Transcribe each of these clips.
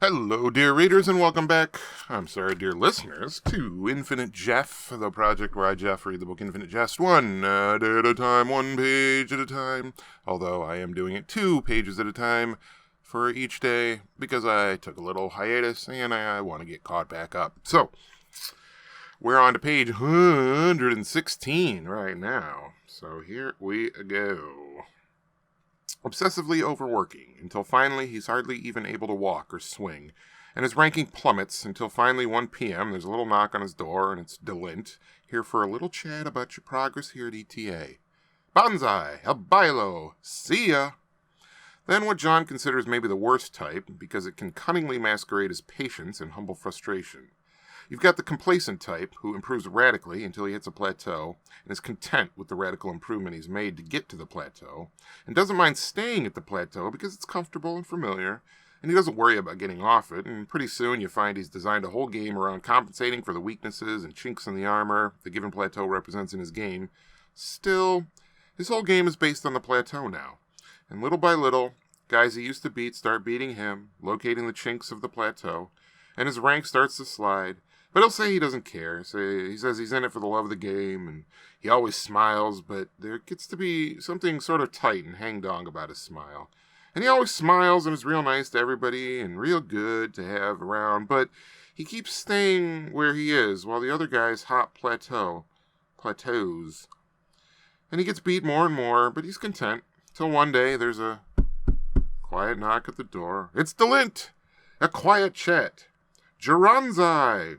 Hello, dear readers, and welcome back. I'm sorry, dear listeners, to Infinite Jeff, the project where I, Jeff, read the book Infinite Jest one day at a time, one page at a time. Although I am doing it 2 pages at a time for each day because I took a little hiatus and I want to get caught back up. So, we're on to page 116 right now. So here we go. Obsessively overworking, until finally he's hardly even able to walk or swing, and his ranking plummets until finally 1 p.m. there's a little knock on his door, and it's Delint, here for a little chat about your progress here at ETA. Banzai, a bailo, see ya! Then what John considers maybe the worst type, because it can cunningly masquerade as patience and humble frustration. You've got the complacent type, who improves radically until he hits a plateau, and is content with the radical improvement he's made to get to the plateau, and doesn't mind staying at the plateau because it's comfortable and familiar, and he doesn't worry about getting off it, and pretty soon you find he's designed a whole game around compensating for the weaknesses and chinks in the armor the given plateau represents in his game. Still, his whole game is based on the plateau now, and little by little, guys he used to beat start beating him, locating the chinks of the plateau, and his rank starts to slide. But he'll say he doesn't care. He says he's in it for the love of the game, and he always smiles, but there gets to be something sort of tight and hang-dong about his smile. And he always smiles and is real nice to everybody and real good to have around, but he keeps staying where he is while the other guys hop plateaus. And he gets beat more and more, but he's content, till one day there's a quiet knock at the door. It's Delint! A quiet chat. Geranzai!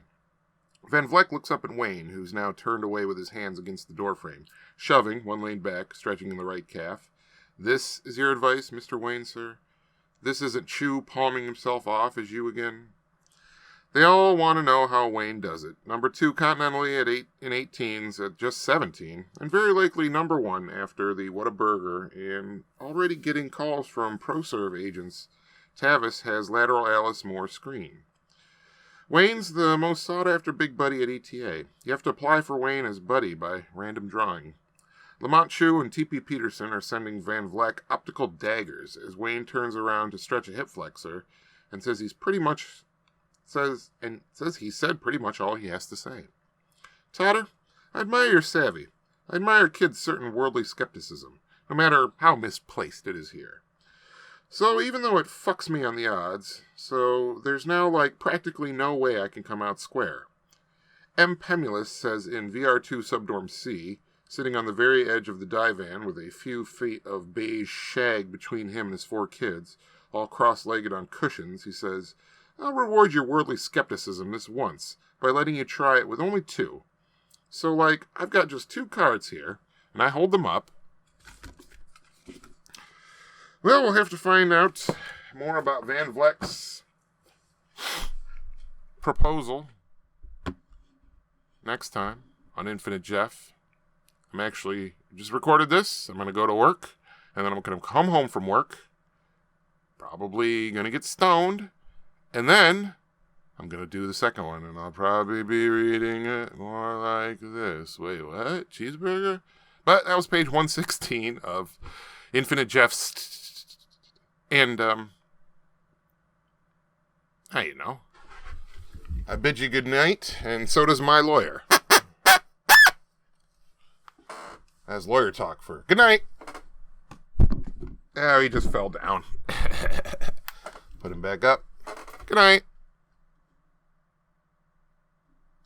Van Vleck looks up at Wayne, who's now turned away with his hands against the doorframe, shoving, one lane back, stretching in the right calf. This is your advice, Mr. Wayne, sir? This isn't Chew palming himself off as you again? They all want to know how Wayne does it. Number 2 continentally in 18s at just 17, and very likely number 1 after the What a Burger, and already getting calls from ProServe agents. Tavis has lateral Alice Moore screen. Wayne's the most sought-after big buddy at ETA. You have to apply for Wayne as buddy by random drawing. Lamont Chew and T.P. Peterson are sending Van Vleck optical daggers as Wayne turns around to stretch a hip flexor and says he said pretty much all he has to say. Totter, I admire your savvy. I admire kids' certain worldly skepticism, no matter how misplaced it is here. So even though it fucks me on the odds, so there's now practically no way I can come out square. M. Pemulus says in VR2 Subdorm C, sitting on the very edge of the divan with a few feet of beige shag between him and his 4 kids, all cross-legged on cushions, he says, I'll reward your worldly skepticism this once by letting you try it with only 2. So I've got just 2 cards here, and I hold them up. Well, we'll have to find out more about Van Vleck's proposal next time on Infinite Jeff. I'm actually just recorded this. I'm going to go to work, and then I'm going to come home from work, probably going to get stoned, and then I'm going to do the second one, and I'll probably be reading it more like this. Wait, what? Cheeseburger? But that was page 116 of Infinite Jeff's. And, I bid you good night, and so does my lawyer. That's lawyer talk for good night. Oh, he just fell down. Put him back up. Good night.